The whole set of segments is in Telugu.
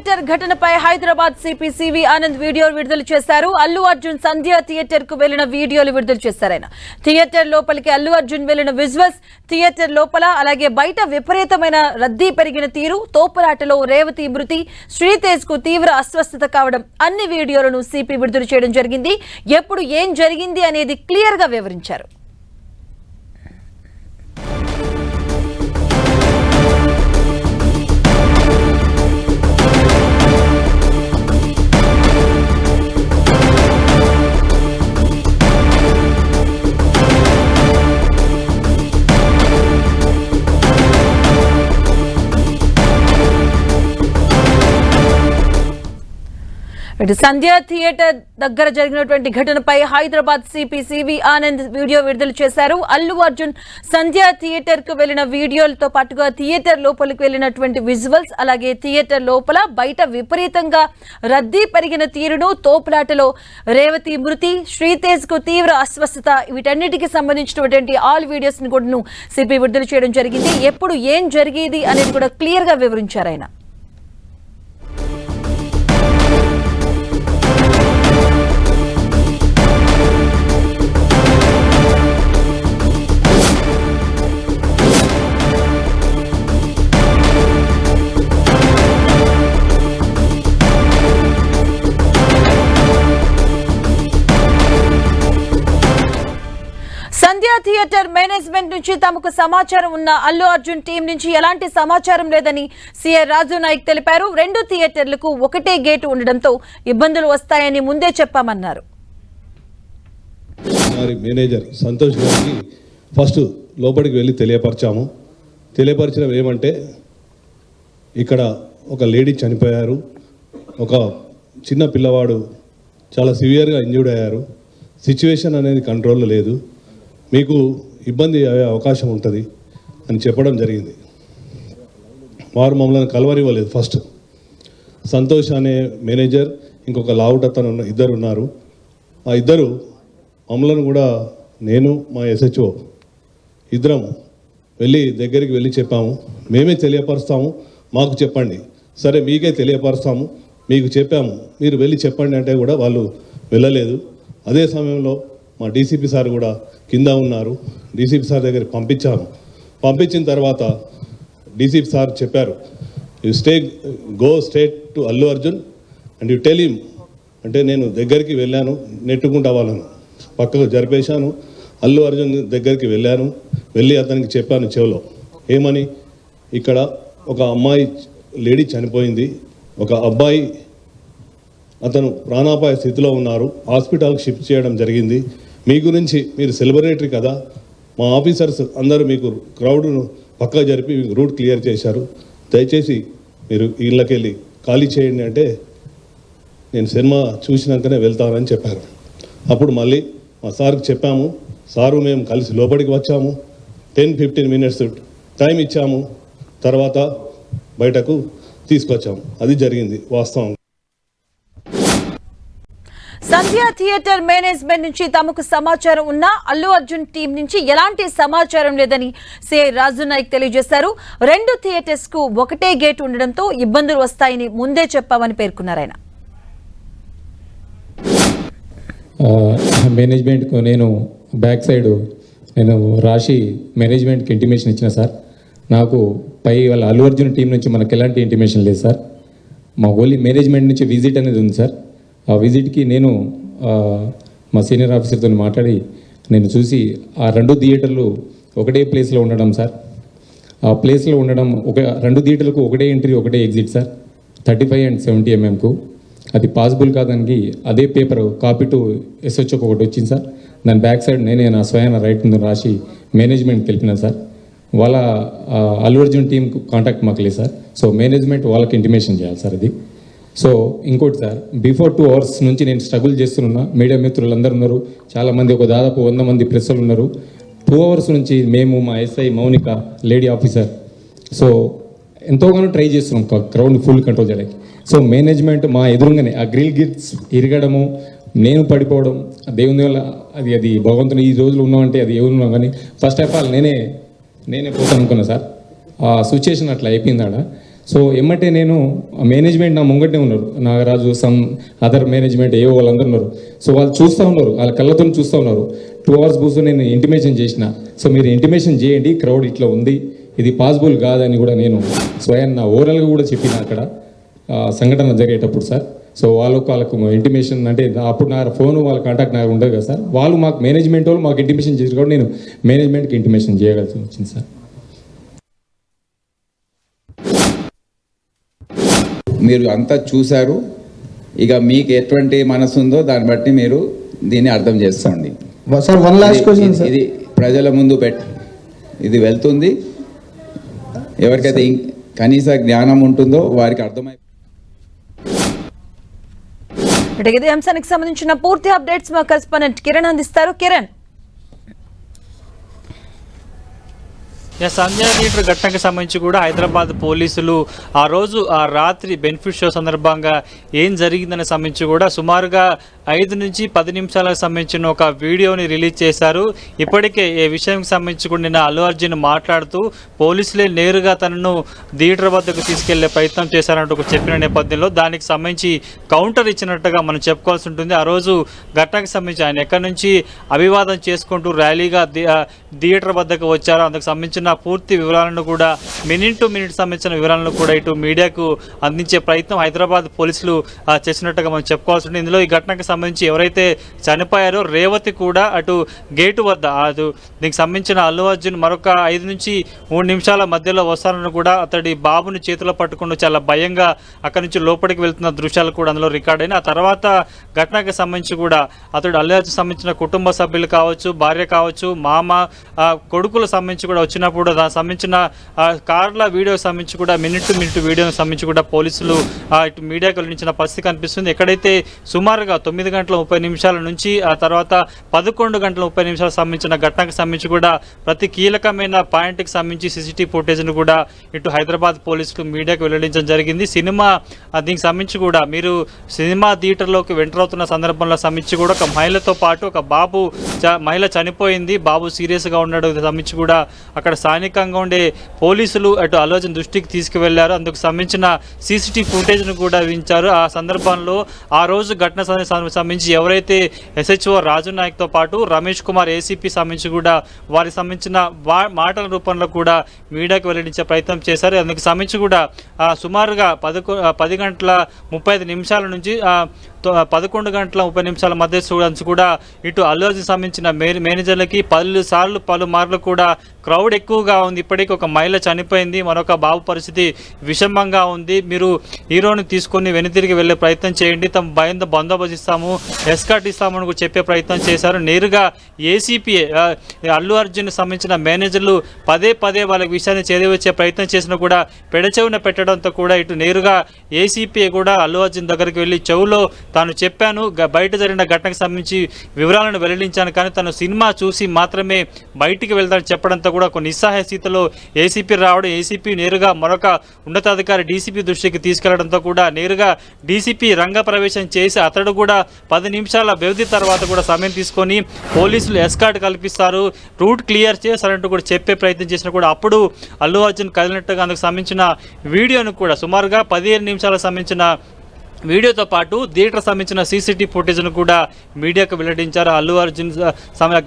థియేటర్ ఘటనపై Hyderabad CP CV Anand video విడుదల చేశారు. అల్లు అర్జున్ సంధ్య థియేటర్ కు వెళ్లిన వీడియోలు విడుదల చేశారు. ఆయన థియేటర్ లోపలికి అల్లు అర్జున్ వెళ్లిన విజువల్స్, థియేటర్ లోపల అలాగే బయట విపరీతమైన రద్దీ పెరిగిన తీరు, తోపులాటలో రేవతి మృతి, శ్రీతేజ్ కు తీవ్ర అస్వస్థత కావడం అన్ని వీడియోలను సిపి విడుదల చేయడం జరిగింది. ఎప్పుడు ఏం జరిగింది అనేది క్లియర్ గా వివరించారు. సంధ్య థియేటర్ దగ్గర జరిగినటువంటి ఘటనపై Hyderabad CP CV Anand video విడుదల చేశారు. అల్లు అర్జున్ సంధ్య థియేటర్ కు వెళ్లిన వీడియోలతో పాటుగా థియేటర్ లోపలికి వెళ్లినటువంటి విజువల్స్, అలాగే థియేటర్ లోపల బయట విపరీతంగా రద్దీ పెరిగిన తీరును, తోపులాటలో రేవతి మృతి, శ్రీతేజ్ కు తీవ్ర అస్వస్థత, వీటన్నిటికీ సంబంధించినటువంటి ఆల్ వీడియోస్ ని కూడా సిపి విడుదల చేయడం జరిగింది. ఎప్పుడు ఏం జరిగేది అనేది కూడా క్లియర్ గా వివరించారు ఆయన. సంధ్య థియేటర్ మేనేజ్మెంట్ నుంచి తమకు సమాచారం ఉన్న అల్లు అర్జున్ టీం నుంచి ఎలాంటి సమాచారం లేదని సిఐ రాజు నాయక్ తెలిపారు. రెండు థియేటర్లకు ఒకటే గేటు ఉండడంతో ఇబ్బందులు వస్తాయని ముందే చెప్పామన్నారు. మేనేజర్ సంతోష్ గారికి ఫస్ట్ లోపలికి వెళ్ళి తెలియపరచడం ఏమంటే ఇక్కడ ఒక లేడీ చనిపోయారు, ఒక చిన్న పిల్లవాడు చాలా సివియర్గా ఇంజ్యూర్డ్ అయ్యారు, సిచ్యువేషన్ అనేది కంట్రోల్లో లేదు, మీకు ఇబ్బంది అయ్యే అవకాశం ఉంటుంది అని చెప్పడం జరిగింది. వారు మమ్మల్ని కలవరివ్వలేదు. ఫస్ట్ సంతోష్ అనే మేనేజర్, ఇంకొక లావుట్ అతను ఇద్దరు ఉన్నారు. ఆ ఇద్దరు మమ్మల్ని కూడా, నేను మా SHO ఇద్దరం దగ్గరికి వెళ్ళి చెప్పాము, మేమే తెలియపరుస్తాము, మాకు చెప్పండి. సరే మీకే తెలియపరుస్తాము, మీకు చెప్పాము, మీరు వెళ్ళి చెప్పండి అంటే కూడా వాళ్ళు వెళ్ళలేదు. అదే సమయంలో మా DCP సార్ కూడా కింద ఉన్నారు. DCP సార్ దగ్గరికి పంపించిన తర్వాత DCP సార్ చెప్పారు, you go straight to Allu Arjun and you tell him. అంటే నేను దగ్గరికి వెళ్ళాను, నెట్టుకుంటా వాళ్ళను పక్కకు జరిపేశాను. అల్లు అర్జున్ దగ్గరికి వెళ్ళి అతనికి చెప్పాను చెవిలో, ఏమని, ఇక్కడ ఒక అమ్మాయి లేడీ చనిపోయింది, ఒక అబ్బాయి అతను ప్రాణాపాయ స్థితిలో ఉన్నారు, హాస్పిటల్కి షిఫ్ట్ చేయడం జరిగింది. మీ గురించి, మీరు సెలబ్రిటీ కదా, మా ఆఫీసర్స్ అందరూ మీకు క్రౌడ్ను పక్కా జరిపి రూట్ క్లియర్ చేశారు, దయచేసి మీరు ఇళ్ళకెళ్ళి ఖాళీ చేయండి అంటే నేను సినిమా చూసినాకనే వెళ్తానని చెప్పారు. అప్పుడు మళ్ళీ మా సార్కి చెప్పాము, సారు మేము కలిసి లోపలికి వచ్చాము, 10-15 minutes టైం ఇచ్చాము, తర్వాత బయటకు తీసుకొచ్చాము. అది జరిగింది వాస్తవం. సంధ్య థియేటర్ మేనేజ్మెంట్ నుంచి తమకు సమాచారం ఉన్న అల్లు అర్జున్ టీం నుంచి ఎలాంటి సమాచారం లేదని సిఐ రాజు నాయక్ తెలియజేశారు. రెండు థియేటర్స్ కు ఒకటే గేట్ ఉండడంతో ఇబ్బందులు వస్తాయని ముందే చెప్పామని పేర్కొన్నారు ఆయన. మేనేజ్మెంట్కు నేను బ్యాక్ సైడ్ రాసి మేనేజ్మెంట్కి ఇంటిమేషన్ ఇచ్చిన సార్. నాకు వాళ్ళ అల్లు అర్జున్ టీం నుంచి మనకు ఎలాంటి ఇంటిమేషన్ లేదు సార్. మా ఓన్లీ మేనేజ్మెంట్ నుంచి విజిట్ అనేది ఉంది సార్. ఆ విజిట్కి నేను మా సీనియర్ ఆఫీసర్తో మాట్లాడి నేను చూసి ఆ రెండు థియేటర్లు ఒకటే ప్లేస్లో ఉండడం సార్. ఆ ప్లేస్లో ఉండడం రెండు థియేటర్లకు ఒకటే ఎంట్రీ ఒకటే ఎగ్జిట్ సార్, 35 and 70 mm. అది పాసిబుల్ కాదానికి అదే పేపర్ కాపీ టు SHO ఒకటి వచ్చింది సార్. దాని బ్యాక్ సైడ్ నేనే నా స్వయాన రైట్ ముందు రాసి మేనేజ్మెంట్కి వెళ్ళినాను సార్. వాళ్ళ అల్లు అర్జున్ టీంకు కాంటాక్ట్ మాకు లేదు సార్. సో మేనేజ్మెంట్ వాళ్ళకి ఇంటిమేషన్ చేయాలి సార్ అది. సో ఇంకోటి సార్, బిఫోర్ 2 hours నుంచి నేను స్ట్రగుల్ చేస్తున్నా. మీడియా మిత్రులు అందరూ ఉన్నారు, చాలామంది, ఒక దాదాపు 100 మంది ప్రెస్సులు ఉన్నారు. 2 hours నుంచి మేము, మా SI Mounika lady officer, so ఎంతోగానో ట్రై చేస్తున్నాం క్రౌడ్ని ఫుల్ కంట్రోల్ చేయడానికి. సో మేనేజ్మెంట్ మా ఎదురుగానే ఆ గ్రిల్ గిట్స్ ఇరగడము, నేను పడిపోవడం, దేవుని వల్ల అది భగవంతుని ఈ రోజులు ఉన్నామంటే అది ఎవరున్నా కానీ ఫస్ట్ ఆఫ్ ఆల్ నేనే పోతాను అనుకున్నా సార్. ఆ సిచ్యుయేషన్ అట్లా అయిపోయింది ఆడ. సో ఏమంటే నేను మేనేజ్మెంట్ నా ముంగటే ఉన్నారు, నాగరాజు సమ్ అదర్ మేనేజ్మెంట్ ఏవో వాళ్ళందరూ ఉన్నారు. సో వాళ్ళు చూస్తూ ఉన్నారు, వాళ్ళ కళ్ళతో చూస్తూ ఉన్నారు. 2 hours కూర్చొని నేను ఇంటిమేషన్ చేసిన. సో మీరు ఇంటిమేషన్ చేయండి, క్రౌడ్ ఇట్లా ఉంది, ఇది పాసిబుల్ కాదని కూడా నేను స్వయం నా ఓవరాల్గా కూడా చెప్పిన అక్కడ సంఘటన జరిగేటప్పుడు సార్. సో వాళ్ళకు ఇంటిమేషన్ అంటే అప్పుడు నా ఫోన్ వాళ్ళ కాంటాక్ట్ నాకు ఉండదు కదా సార్. వాళ్ళు మాకు మేనేజ్మెంట్ వాళ్ళు మాకు ఇంటిమేషన్ చేసి కూడా నేను మేనేజ్మెంట్కి ఇంటిమేషన్ చేయగలిసి వచ్చింది సార్. మీరు అంతా చూశారు, ఇక మీకు ఎటువంటి మనసు ఉందో దాన్ని బట్టి మీరు దీన్ని అర్థం చేసుకోండి sir. One last question sir. ఇది ప్రజల ముందు ఇది వెళ్తుంది. ఎవరికైతే కనీస జ్ఞానం ఉంటుందో వారికి అర్థమై ఇదే అంశానికి సంబంధించిన పూర్తి అప్డేట్స్ మా కరెస్పాండెంట్ కిరణ్ అందిస్తారు. కిరణ్, సంజయ్ థియేటర్ ఘటనకు సంబంధించి కూడా హైదరాబాద్ పోలీసులు ఆ రోజు ఆ రాత్రి బెనిఫిట్ షో సందర్భంగా ఏం జరిగిందని సంబంధించి కూడా సుమారుగా 5 నుంచి 10 నిమిషాలకు సంబంధించిన ఒక వీడియోని రిలీజ్ చేశారు. ఇప్పటికే ఈ విషయానికి సంబంధించి కూడా నిన్న అల్లు అర్జున్ మాట్లాడుతూ పోలీసులే నేరుగా తనను థియేటర్ వద్దకు తీసుకెళ్లే ప్రయత్నం చేశారంటూ చెప్పిన నేపథ్యంలో దానికి సంబంధించి కౌంటర్ ఇచ్చినట్టుగా మనం చెప్పుకోవాల్సి ఉంటుంది. ఆ రోజు ఘటనకు సంబంధించి ఆయన ఎక్కడి నుంచి అభివాదం చేసుకుంటూ ర్యాలీగా థియేటర్ వద్దకు వచ్చారో అందుకు సంబంధించిన పూర్తి వివరాలను కూడా మినిట్ టు మినిట్ సంబంధించిన వివరాలను కూడా ఇటు మీడియాకు అందించే ప్రయత్నం హైదరాబాద్ పోలీసులు చేసినట్టుగా మనం చెప్పుకోవాల్సి ఉంటుంది. ఇందులో ఈ ఘటనకు సంబంధించి ఎవరైతే చనిపోయారో రేవతి కూడా అటు గేటు వద్ద అటు దీనికి సంబంధించిన అల్లు అర్జున్ మరొక 5 నుంచి 3 నిమిషాల మధ్యలో వస్తానని కూడా అతడి బాబుని చేతిలో పట్టుకుంటూ చాలా భయంగా అక్కడి నుంచి లోపలికి వెళ్తున్న దృశ్యాలు కూడా అందులో రికార్డ్ అయినాయి. ఆ తర్వాత ఘటనకు సంబంధించి కూడా అతడు అల్లు అర్జున్ సంబంధించిన కుటుంబ సభ్యులు కావచ్చు, భార్య కావచ్చు, మామ, కొడుకుల సంబంధించి కూడా వచ్చినప్పుడు దానికి సంబంధించిన కార్ల వీడియోకి సంబంధించి కూడా మినిట్ టు మినిట్ వీడియోకి సంబంధించి కూడా పోలీసులు ఇటు మీడియాకు వెల్లడించిన పరిస్థితి కనిపిస్తుంది. ఎక్కడైతే సుమారుగా 9 గంటల 30 నిమిషాల నుంచి ఆ తర్వాత 11 గంటల 30 నిమిషాలకు సంబంధించిన ఘటనకు సంబంధించి కూడా ప్రతి కీలకమైన పాయింట్కి సంబంధించి సీసీటీవీ ఫుటేజ్ను కూడా ఇటు హైదరాబాద్ పోలీసులు మీడియాకు వెల్లడించడం జరిగింది. సినిమా దీనికి సంబంధించి కూడా మీరు సినిమా థియేటర్లోకి ఎంటర్ అవుతున్న సందర్భంలో సంబంధించి కూడా ఒక మహిళతో పాటు ఒక మహిళ చనిపోయింది, బాబు సీరియస్గా ఉన్నాడు సంబంధించి కూడా అక్కడ స్థానికంగా ఉండే పోలీసులు అటు అల్లు అర్జున్ దృష్టికి తీసుకువెళ్లారు. అందుకు సంబంధించిన సీసీటీవీ ఫుటేజ్ను కూడా వించారు. ఆ సందర్భంలో ఆ రోజు ఘటన సంబంధించి ఎవరైతే ఎస్హెచ్ఓ రాజు నాయక్తో పాటు రమేష్ కుమార్ ఏసీపీ సంబంధించి కూడా వారికి సంబంధించిన మాటల రూపంలో కూడా మీడియాకు వెల్లడించే ప్రయత్నం చేశారు. అందుకు సంబంధించి కూడా సుమారుగా 10 గంటల 35 నిమిషాల నుంచి 11 గంటల 30 నిమిషాల మధ్య చూడాల్సి కూడా ఇటు అల్లు అర్జున్ సంబంధించిన మేనేజర్లకి పలుమార్లు కూడా క్రౌడ్ ఎక్కువగా ఉంది. ఇప్పటికీ ఒక మహిళ చనిపోయింది, మరొక బాబు పరిస్థితి విషమంగా ఉంది, మీరు హీరోని తీసుకొని వెనుతిరిగి వెళ్ళే ప్రయత్నం చేయండి, తమ భయంతో బందోబస్తు ఇస్తాము, ఎస్కాట్ ఇస్తామని కూడా చెప్పే ప్రయత్నం చేశారు. నేరుగా ఏసీపీఏ అల్లు అర్జున్ సంబంధించిన మేనేజర్లు పదే వాళ్ళ విషయాన్ని చేరవచ్చే ప్రయత్నం చేసినా కూడా పెడచెవున పెట్టడంతో కూడా ఇటు నేరుగా ఏసీపీఏ కూడా అల్లు అర్జున్ దగ్గరికి వెళ్ళి చెవులో తాను చెప్పాను, బయట జరిగిన ఘటనకు సంబంధించి వివరాలను వెల్లడించాను, కానీ తను సినిమా చూసి మాత్రమే బయటికి వెళ్తానని చెప్పడంతో కూడా ఒక నిస్సహాయ స్థితిలో ఏసీపీ రావడం, ఏసీపీ నేరుగా మరొక ఉన్నతాధికారి డీసీపీ దృష్టికి తీసుకెళ్లడంతో కూడా నేరుగా డీసీపీ రంగప్రవేశం చేసి అతడు కూడా 10 నిమిషాల వ్యవధి తర్వాత కూడా సమయం తీసుకొని పోలీసులు ఎస్కార్ట్ కల్పిస్తారు, రూట్ క్లియర్ చేస్తారంటూ కూడా చెప్పే ప్రయత్నం చేసినా కూడా అప్పుడు అల్లు అర్జున్ కదిలినట్టుగా అందుకు సంబంధించిన వీడియోను కూడా సుమారుగా 15 నిమిషాలకు సంబంధించిన వీడియోతో పాటు థియేటర్ సంబంధించిన సీసీటీవీ ఫుటేజ్ను కూడా మీడియాకు వెల్లడించారు. అల్లు అర్జున్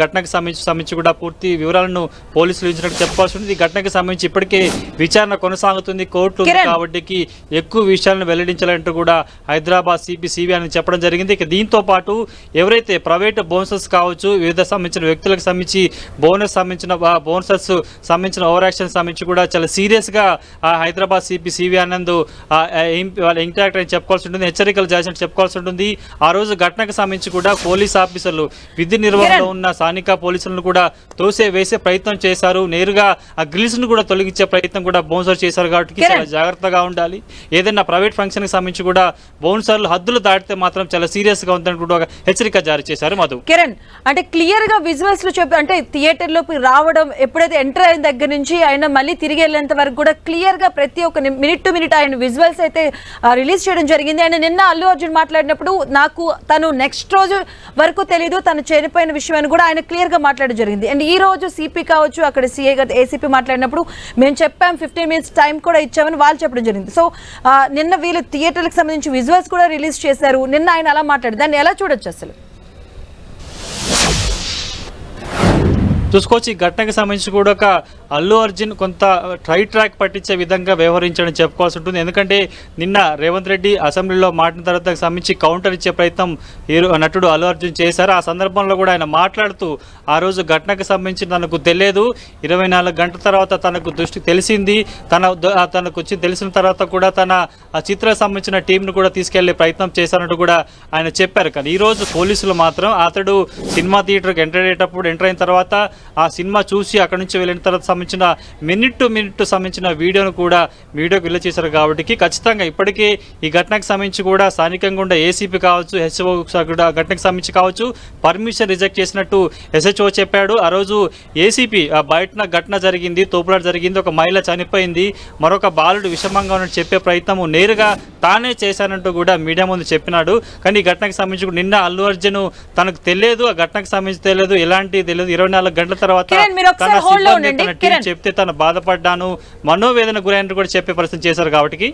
ఘటనకు సంబంధించి కూడా పూర్తి వివరాలను పోలీసులు ఇచ్చినట్టు చెప్పాల్సి ఉంది. ఈ ఘటనకు సంబంధించి ఇప్పటికే విచారణ కొనసాగుతుంది, కోర్టు కాబట్టి ఎక్కువ విషయాలను వెల్లడించాలంటూ కూడా హైదరాబాద్ సిపి అని చెప్పడం జరిగింది. ఇక దీంతో పాటు ఎవరైతే ప్రైవేట్ బోనసెస్ కావచ్చు, వివిధ సంబంధించిన వ్యక్తులకు సంబంధించి బోనసెస్ సంబంధించిన ఓవర్ యాక్షన్ సంబంధించి కూడా చాలా సీరియస్గా హైదరాబాద్ సిపి ఆనంద్ వాళ్ళ ఇంటరాక్ట్ అని చెప్పుకోవాల్సి ఉంటుంది, హెచ్చరికలు చేసినట్టు చెప్పుకోవాల్సి ఉంటుంది. ఆ రోజు ఘటనకు సంబంధించి కూడా పోలీస్ ఆఫీసర్లు విధి నిర్వహణలో ఉన్న స్థానిక పోలీసులను కూడా వేసే ప్రయత్నం చేశారు. నేరుగా ఆ గ్రిల్స్ ను కూడా తొలగించే ప్రయత్నం కూడా బౌన్సర్ చేశారు. కాబట్టి చాలా జాగ్రత్తగా ఉండాలి. ఏదైనా ప్రైవేట్ ఫంక్షన్ కి సంబంధించి కూడా బౌన్సర్లు హద్దులు దాటితే మాత్రం చాలా సీరియస్ గా ఉందని కూడా హెచ్చరిక జారీ చేశారు. మధు, కిరణ్, అంటే క్లియర్ గా విజువల్స్ లో చెప్పి అంటే థియేటర్ లోకి రావడం, ఎప్పుడైతే ఎంటర్ అయిన దగ్గర నుంచి ఆయన మళ్ళీ తిరిగి వెళ్ళేంత వరకు కూడా క్లియర్ గా ప్రతి ఒక్క మినిట్ టు మినిట్ ఆయన విజువల్స్ అయితే రిలీజ్ చేయడం జరిగింది. ఆయన నిన్న అల్లు అర్జున్ మాట్లాడినప్పుడు నాకు తను నెక్స్ట్ రోజు వరకు తెలియదు తను చనిపోయిన విషయం అని కూడా ఆయన క్లియర్ గా మాట్లాడడం జరిగింది. అండ్ ఈ రోజు సిపి కావచ్చు, అక్కడ సిఐ గారు ఏసీపీ మాట్లాడినప్పుడు మేము చెప్పాం 15 minutes టైం కూడా ఇచ్చామని వాళ్ళు చెప్పడం జరిగింది. సో నిన్న వీళ్ళు థియేటర్లకు సంబంధించి విజువల్స్ కూడా రిలీజ్ చేశారు. నిన్న ఆయన అలా మాట్లాడారు, దాన్ని ఎలా చూడొచ్చు అసలు? చూసుకోవచ్చు. ఈ ఘటనకు సంబంధించి కూడా ఒక అల్లు అర్జున్ కొంత ట్రాక్ పట్టించే విధంగా వ్యవహరించడం చెప్పుకోవాల్సి ఉంటుంది. ఎందుకంటే నిన్న రేవంత్ రెడ్డి అసెంబ్లీలో మాట్లాడిన తర్వాత సంబంధించి కౌంటర్ ఇచ్చే ప్రయత్నం నటుడు అల్లు అర్జున్ చేశారు. ఆ సందర్భంలో కూడా ఆయన మాట్లాడుతూ ఆ రోజు ఘటనకు సంబంధించి తనకు తెలియదు, 24 గంటల తర్వాత తనకు దృష్టి తెలిసింది, తనకు వచ్చి తెలిసిన తర్వాత కూడా తన ఆ చిత్రకు సంబంధించిన టీంను కూడా తీసుకెళ్లే ప్రయత్నం చేశారంటూ కూడా ఆయన చెప్పారు. కానీ ఈరోజు పోలీసులు మాత్రం అతడు సినిమా థియేటర్కి ఎంటర్ అయిన తర్వాత ఆ సినిమా చూసి అక్కడి నుంచి వెళ్ళిన తర్వాత సంబంధించిన మినిట్ టు మినిట్ సంబంధించిన వీడియోను కూడా మీడియాకు విడుదల చేశారు. కాబట్టి ఖచ్చితంగా ఇప్పటికే ఈ ఘటనకు సంబంధించి కూడా స్థానికంగా ఉండే ఏసీపీ కావచ్చు, హెచ్ఓ కూడా ఘటనకు సంబంధించి కావచ్చు పర్మిషన్ రిజెక్ట్ చేసినట్టు ఎస్హెచ్ఓ చెప్పాడు. ఆ రోజు ఏసీపీ బయటన ఘటన జరిగింది, తోపులాట జరిగింది, ఒక మహిళ చనిపోయింది, మరొక బాలుడు విషమంగా ఉన్నట్టు చెప్పే ప్రయత్నము నేరుగా తానే చేశానంటూ కూడా మీడియా ముందు చెప్పినాడు. కానీ ఈ ఘటనకు సంబంధించి నిన్న అల్లు అర్జున్ తనకు తెలియదు, ఆ ఘటనకు సంబంధించి తెలియదు, ఎలాంటి తెలియదు, 24 గంటల తర్వాత తన సిబ్బంది తన టీం చెప్తే తను బాధపడ్డాను, మనోవేదన గురైనట్టు కూడా చెప్పే పరిస్థితి చేశారు. కాబట్టి